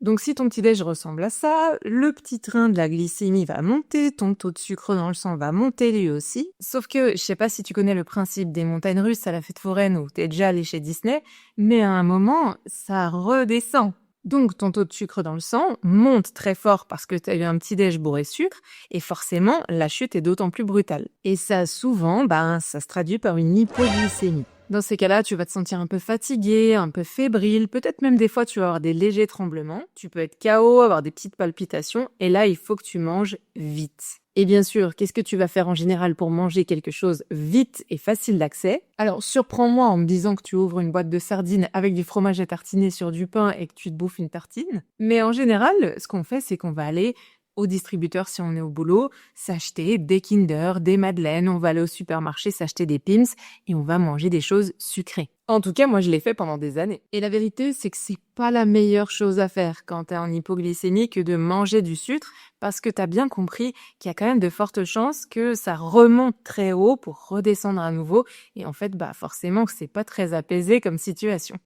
Donc si ton petit-déj ressemble à ça, le petit train de la glycémie va monter, ton taux de sucre dans le sang va monter lui aussi. Sauf que, je sais pas si tu connais le principe des montagnes russes à la fête foraine ou t'es déjà allé chez Disney, mais à un moment, ça redescend. Donc ton taux de sucre dans le sang monte très fort parce que tu as eu un petit déj bourré de sucre et forcément la chute est d'autant plus brutale. Et ça souvent, ça se traduit par une hypoglycémie. Dans ces cas-là, tu vas te sentir un peu fatigué, un peu fébrile, peut-être même des fois tu vas avoir des légers tremblements, tu peux être KO, avoir des petites palpitations et là il faut que tu manges vite. Et bien sûr, qu'est-ce que tu vas faire en général pour manger quelque chose vite et facile d'accès? Alors, surprends-moi en me disant que tu ouvres une boîte de sardines avec du fromage à tartiner sur du pain et que tu te bouffes une tartine. Mais en général, ce qu'on fait, c'est qu'on va aller au distributeur si on est au boulot, s'acheter des Kinder, des madeleines, on va aller au supermarché s'acheter des Pim's et on va manger des choses sucrées. En tout cas, moi je l'ai fait pendant des années. Et la vérité, c'est que c'est pas la meilleure chose à faire quand t'es en hypoglycémie que de manger du sucre parce que t'as bien compris qu'il y a quand même de fortes chances que ça remonte très haut pour redescendre à nouveau et en fait, forcément que c'est pas très apaisé comme situation.